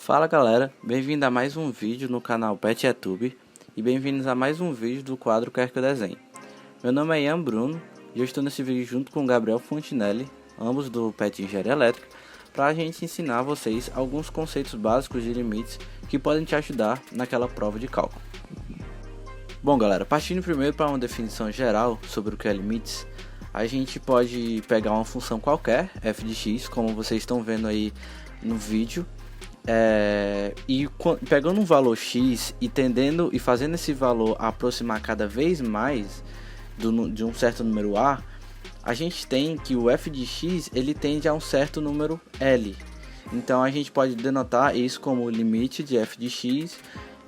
Fala galera, bem-vindo a mais um vídeo no canal PetYetube e bem-vindos a mais um vídeo do quadro Quer Que Eu Desenhe. Meu nome é Ian Bruno e eu estou nesse vídeo junto com o Gabriel Fontinelli, ambos do Pet Engenharia Elétrica, para a gente ensinar a vocês alguns conceitos básicos de limites que podem te ajudar naquela prova de cálculo. Bom galera, partindo primeiro para uma definição geral sobre o que é limites, a gente pode pegar uma função qualquer, f de x, como vocês estão vendo aí no vídeo, e pegando um valor x e tendendo e fazendo esse valor aproximar cada vez mais de um certo número a, a gente tem que o f de x ele tende a um certo número L. Então a gente pode denotar isso como o limite de f de x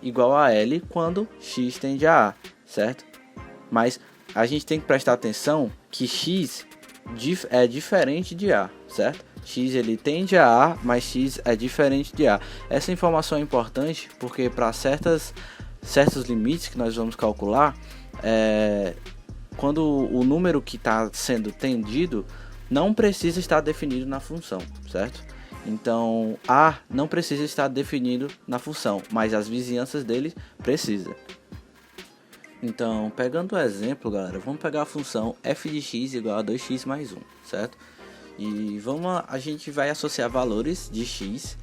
igual a L quando x tende a certo? Mas a gente tem que prestar atenção que x é diferente de a, certo? X ele tende a mas x é diferente de a. Essa informação é importante porque para certos limites que nós vamos calcular, quando o número que está sendo tendido não precisa estar definido na função, certo? Então a não precisa estar definido na função, mas as vizinhanças dele precisa. Então, pegando o exemplo, galera, vamos pegar a função f de x igual a 2x mais 1, certo? E a gente vai associar valores de x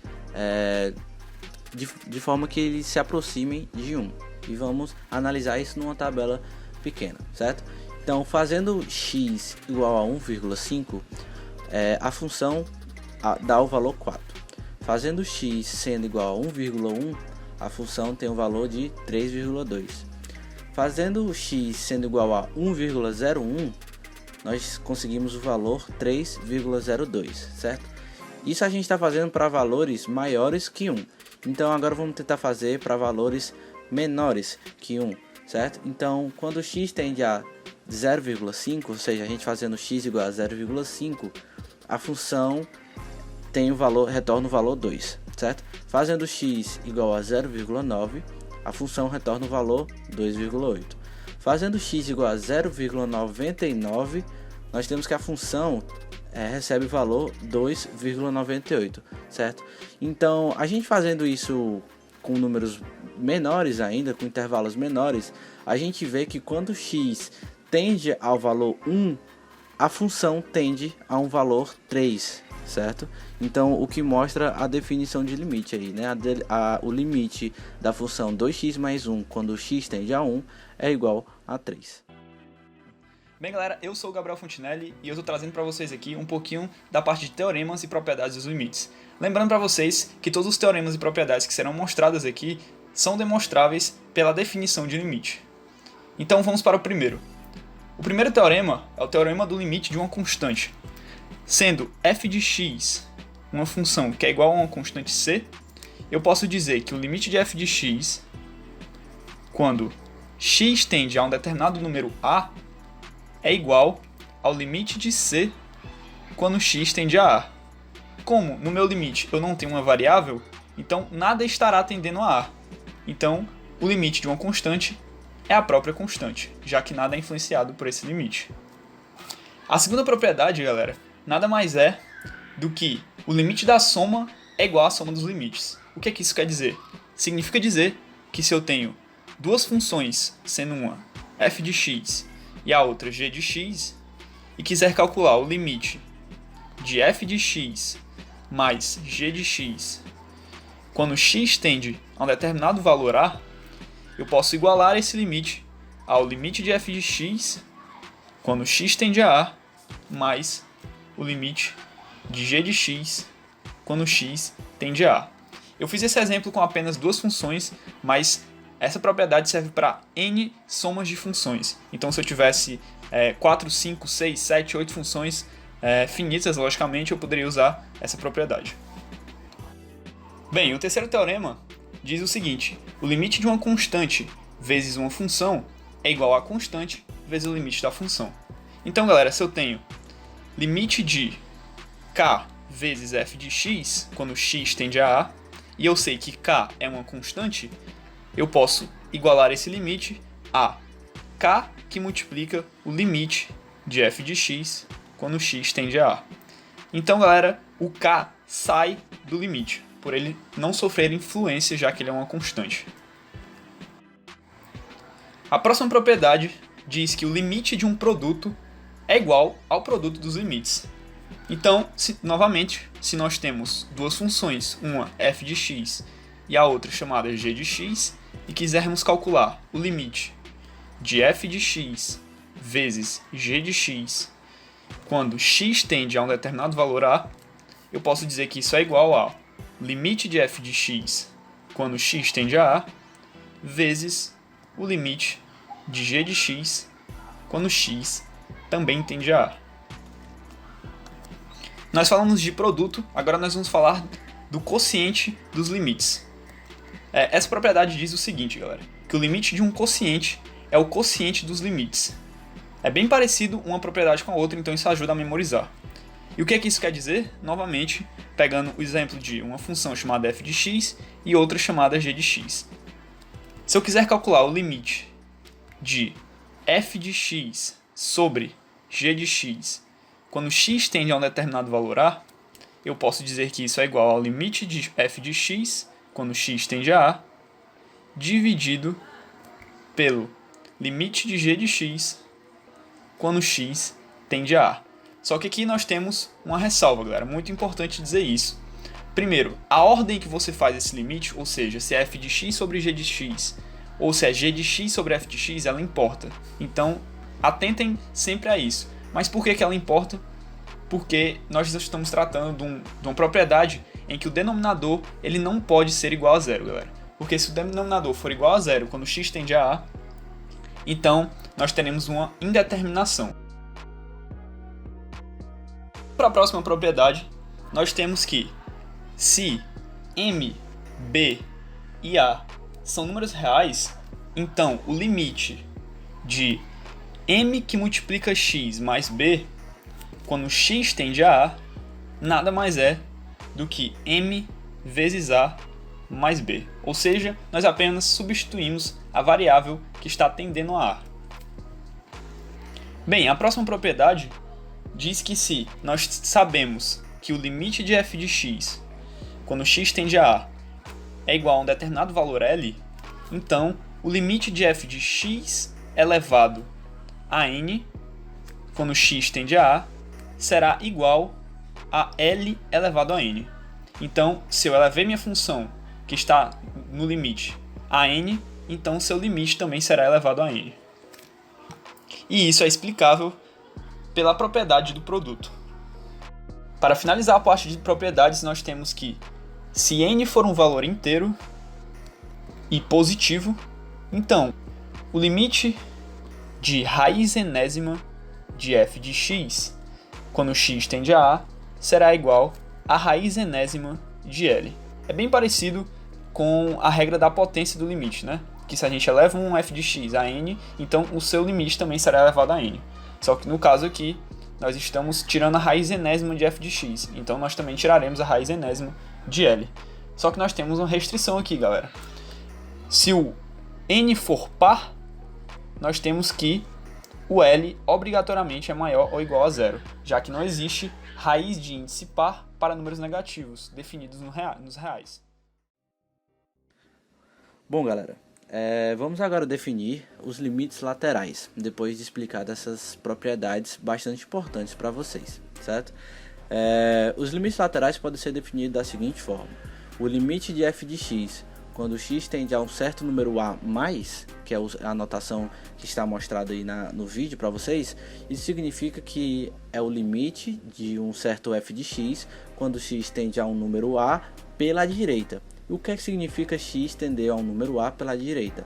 de forma que eles se aproximem de 1. E vamos analisar isso numa tabela pequena, certo? Então, fazendo x igual a 1,5, a função dá o valor 4. Fazendo x sendo igual a 1,1, a função tem o valor de 3,2. Fazendo x sendo igual a 1,01, nós conseguimos o valor 3,02, certo? Isso a gente está fazendo para valores maiores que 1. Então agora vamos tentar fazer para valores menores que 1, certo? Então quando x tende a 0,5, ou seja, a gente fazendo x igual a 0,5, a função tem o valor, retorna o valor 2, certo? Fazendo x igual a 0,9, a função retorna o valor 2,8. Fazendo x igual a 0,99, nós temos que a função recebe o valor 2,98, certo? Então, a gente fazendo isso com números menores ainda, com intervalos menores, a gente vê que quando x tende ao valor 1, a função tende a um valor 3, certo? Então o que mostra a definição de limite aí, né? O limite da função 2x mais 1 quando x tende a 1 é igual a 3. Bem galera, eu sou o Gabriel Fontinelli e eu estou trazendo para vocês aqui um pouquinho da parte de teoremas e propriedades dos limites. Lembrando para vocês que todos os teoremas e propriedades que serão mostradas aqui são demonstráveis pela definição de limite. Então vamos para o primeiro. O primeiro teorema é o teorema do limite de uma constante. Sendo f de x uma função que é igual a uma constante c, eu posso dizer que o limite de f de x, quando x tende a um determinado número a, é igual ao limite de c quando x tende a a. Como no meu limite eu não tenho uma variável, então nada estará tendendo a a. Então o limite de uma constante é a própria constante, já que nada é influenciado por esse limite. A segunda propriedade, galera, nada mais é do que o limite da soma é igual à soma dos limites. O que é que isso quer dizer? Significa dizer que se eu tenho duas funções, sendo uma f de x e a outra g de x, e quiser calcular o limite de f de x mais g de x quando x tende a um determinado valor a, eu posso igualar esse limite ao limite de f de x quando x tende a a mais o limite de g de x quando x tende a a. Eu fiz esse exemplo com apenas duas funções, mas essa propriedade serve para n somas de funções. Então se eu tivesse 4, 5, 6, 7, 8 funções finitas, logicamente, eu poderia usar essa propriedade. Bem, o terceiro teorema diz o seguinte: o limite de uma constante vezes uma função é igual a constante vezes o limite da função. Então, galera, se eu tenho limite de k vezes f de x, quando x tende a a, e eu sei que k é uma constante, eu posso igualar esse limite a k que multiplica o limite de f de x quando x tende a a. Então, galera, o k sai do limite. por ele não sofrer influência, já que ele é uma constante. A próxima propriedade diz que o limite de um produto é igual ao produto dos limites. Então, novamente, se nós temos duas funções, uma f de x e a outra chamada g de x, e quisermos calcular o limite de f de x vezes g de x quando x tende a um determinado valor a, eu posso dizer que isso é igual ao limite de f de x quando x tende a vezes o limite de g de x quando x também tende a Nós falamos de produto, agora nós vamos falar do quociente dos limites. Essa propriedade diz o seguinte, galera, que o limite de um quociente é o quociente dos limites. É bem parecido uma propriedade com a outra, então isso ajuda a memorizar. E o que é que isso quer dizer? Novamente, pegando o exemplo de uma função chamada f de x e outra chamada g de x. Se eu quiser calcular o limite de f de x sobre g de x quando x tende a um determinado valor a, eu posso dizer que isso é igual ao limite de f de x quando x tende a a, dividido pelo limite de g de x quando x tende a a. Só que aqui nós temos uma ressalva, galera, muito importante dizer isso. Primeiro, a ordem que você faz esse limite, ou seja, se é f de x sobre g de x, ou se é g de x sobre f de x, ela importa. Então, atentem sempre a isso. Mas por que ela importa? Porque nós estamos tratando de uma propriedade em que o denominador ele não pode ser igual a zero, galera. Porque se o denominador for igual a zero quando x tende a a, então nós teremos uma indeterminação. Para a próxima propriedade, nós temos que se m, b e a são números reais, então o limite de m que multiplica x mais b, quando x tende a a, nada mais é do que m vezes a mais b. Ou seja, nós apenas substituímos a variável que está tendendo a a. Bem, a próxima propriedade diz que se nós sabemos que o limite de f de x, quando x tende a a, é igual a um determinado valor L, então o limite de f de x elevado a n, quando x tende a a, será igual a L elevado a n. Então, se eu elevei minha função que está no limite a n, então seu limite também será elevado a n. E isso é explicável pela propriedade do produto. Para finalizar a parte de propriedades, nós temos que, se n for um valor inteiro e positivo, então o limite de raiz enésima de f de x, quando x tende a a, será igual a raiz enésima de L. É bem parecido com a regra da potência do limite, né? Que se a gente eleva um f de x a n, então o seu limite também será elevado a n. Só que no caso aqui, nós estamos tirando a raiz enésima de f de x, então nós também tiraremos a raiz enésima de L. Só que nós temos uma restrição aqui, galera. Se o n for par, nós temos que o L obrigatoriamente é maior ou igual a zero, já que não existe raiz de índice par para números negativos, definidos nos reais. Bom, galera, vamos agora definir os limites laterais, depois de explicar essas propriedades bastante importantes para vocês, certo? Os limites laterais podem ser definidos da seguinte forma: o limite de f de x, quando x tende a um certo número a mais, que é a notação que está mostrada aí no vídeo para vocês, isso significa que é o limite de um certo f de x quando x tende a um número a pela direita. E o que é que significa x tender a um número a pela direita?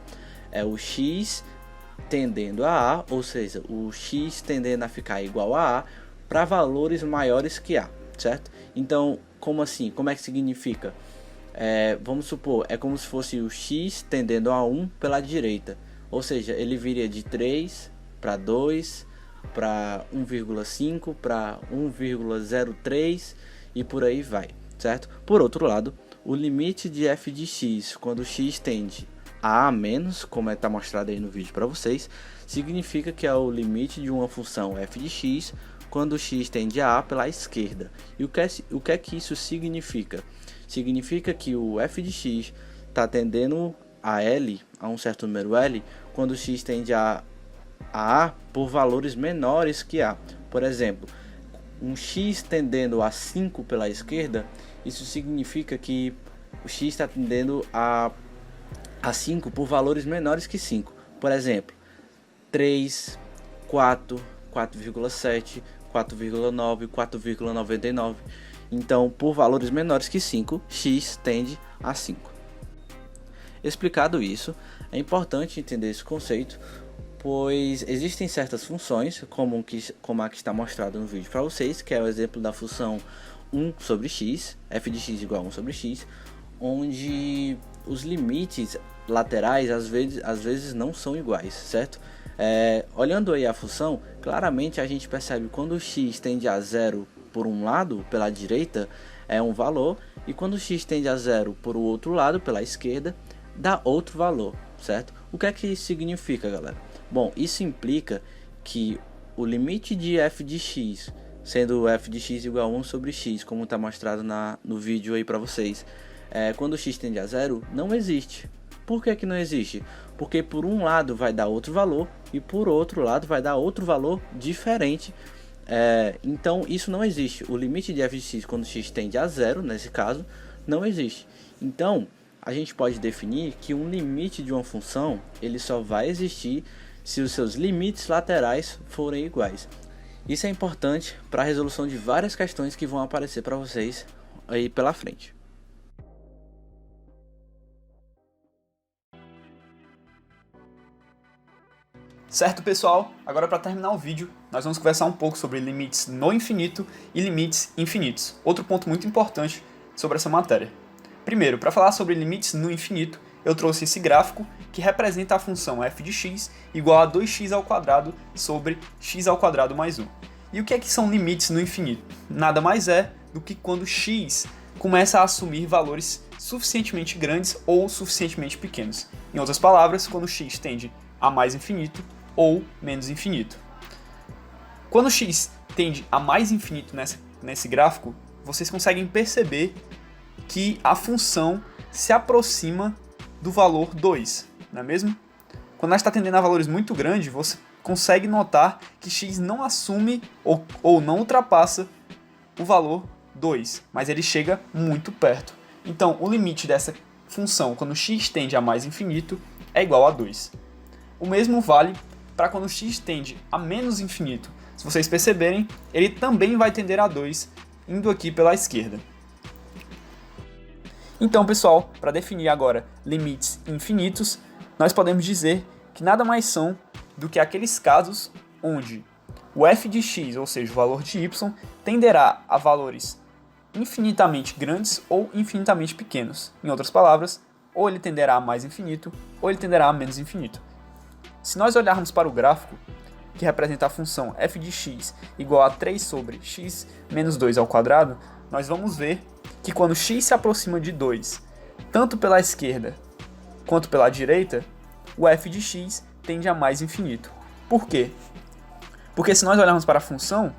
É o x tendendo a a, ou seja, o x tendendo a ficar igual a para valores maiores que a, certo? Então, como assim? Como é que significa? Vamos supor, é como se fosse o x tendendo a 1 pela direita, ou seja, ele viria de 3 para 2, para 1,5, para 1,03 e por aí vai, certo? Por outro lado, o limite de f de x, quando x tende a menos, como está mostrado aí no vídeo para vocês, significa que é o limite de uma função f de x quando x tende a pela esquerda. E o que é que isso significa? significa que o f de x está tendendo a L, a um certo número L, quando x tende a A por valores menores que A. Por exemplo, um x tendendo a 5 pela esquerda, isso significa que o x está tendendo a 5 por valores menores que 5. Por exemplo, 3, 4, 4,7, 4,9, 4,99. Então, por valores menores que 5, x tende a 5. Explicado isso, é importante entender esse conceito, pois existem certas funções, como a que está mostrada no vídeo para vocês, que é o exemplo da função 1 sobre x, f de x igual a 1 sobre x, onde os limites laterais às vezes não são iguais, certo? Olhando aí a função, claramente a gente percebe quando o x tende a 0 por um lado, pela direita, é um valor, e quando o x tende a 0 por o outro lado, pela esquerda, dá outro valor, certo? O que é que isso significa, galera? Bom, isso implica que o limite de f de x, sendo f de x igual a 1 sobre x, como está mostrado no vídeo aí para vocês, quando o x tende a 0, não existe. Por que não existe? Porque por um lado vai dar outro valor e por outro lado vai dar outro valor diferente. Então isso não existe. O limite de f de x quando x tende a 0, nesse caso, não existe. Então a gente pode definir que um limite de uma função ele só vai existir se os seus limites laterais forem iguais. Isso é importante para a resolução de várias questões que vão aparecer para vocês aí pela frente. Certo, pessoal? Agora, para terminar o vídeo, nós vamos conversar um pouco sobre limites no infinito e limites infinitos. Outro ponto muito importante sobre essa matéria. Primeiro, para falar sobre limites no infinito, eu trouxe esse gráfico que representa a função f de x igual a 2x ao quadrado sobre x ao quadrado mais 1. E o que são limites no infinito? Nada mais é do que quando x começa a assumir valores suficientemente grandes ou suficientemente pequenos. Em outras palavras, quando x tende a mais infinito ou menos infinito. Quando x tende a mais infinito nesse gráfico, vocês conseguem perceber que a função se aproxima do valor 2, não é mesmo? Quando ela está tendendo a valores muito grandes, você consegue notar que x não assume ou não ultrapassa o valor 2, mas ele chega muito perto. Então, o limite dessa função, quando x tende a mais infinito, é igual a 2. O mesmo vale para quando x tende a menos infinito. Se vocês perceberem, ele também vai tender a 2, indo aqui pela esquerda. Então, pessoal, para definir agora limites infinitos, nós podemos dizer que nada mais são do que aqueles casos onde o f de x, ou seja, o valor de y, tenderá a valores infinitamente grandes ou infinitamente pequenos. Em outras palavras, ou ele tenderá a mais infinito, ou ele tenderá a menos infinito. Se nós olharmos para o gráfico, que representa a função f de x igual a 3 sobre x menos 2 ao quadrado, nós vamos ver que quando x se aproxima de 2, tanto pela esquerda quanto pela direita, o f de x tende a mais infinito. Por quê? Porque se nós olharmos para a função,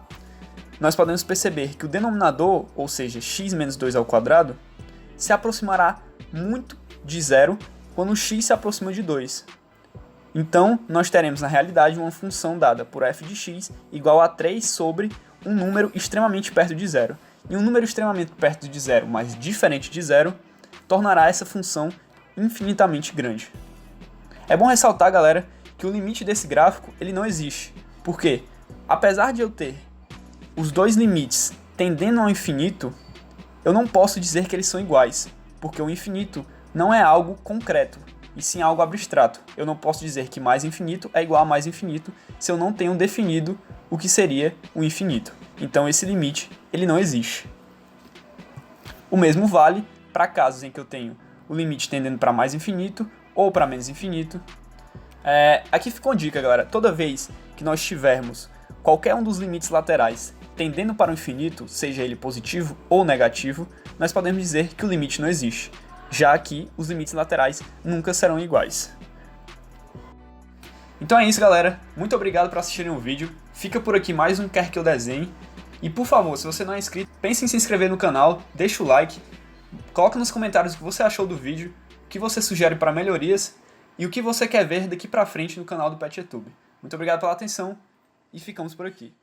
nós podemos perceber que o denominador, ou seja, x menos 2 ao quadrado, se aproximará muito de zero quando x se aproxima de 2. Então, nós teremos na realidade uma função dada por f de x igual a 3 sobre um número extremamente perto de zero. E um número extremamente perto de zero, mas diferente de zero, tornará essa função infinitamente grande. É bom ressaltar, galera, que o limite desse gráfico ele não existe. Por quê? Apesar de eu ter os dois limites tendendo ao infinito, eu não posso dizer que eles são iguais, porque o infinito não é algo concreto, e sim algo abstrato. Eu não posso dizer que mais infinito é igual a mais infinito se eu não tenho definido o que seria o infinito. Então esse limite ele não existe. O mesmo vale para casos em que eu tenho o limite tendendo para mais infinito ou para menos infinito. Aqui ficou uma dica, galera. Toda vez que nós tivermos qualquer um dos limites laterais tendendo para o infinito, seja ele positivo ou negativo, nós podemos dizer que o limite não existe, já que os limites laterais nunca serão iguais. Então é isso, galera. Muito obrigado por assistirem o vídeo. Fica por aqui mais um Quer Que Eu Desenhe. E por favor, se você não é inscrito, pense em se inscrever no canal, deixa o like Coloque nos comentários o que você achou do vídeo, o que você sugere para melhorias e o que você quer ver daqui pra frente no canal do PetYouTube. Muito obrigado pela atenção e ficamos por aqui.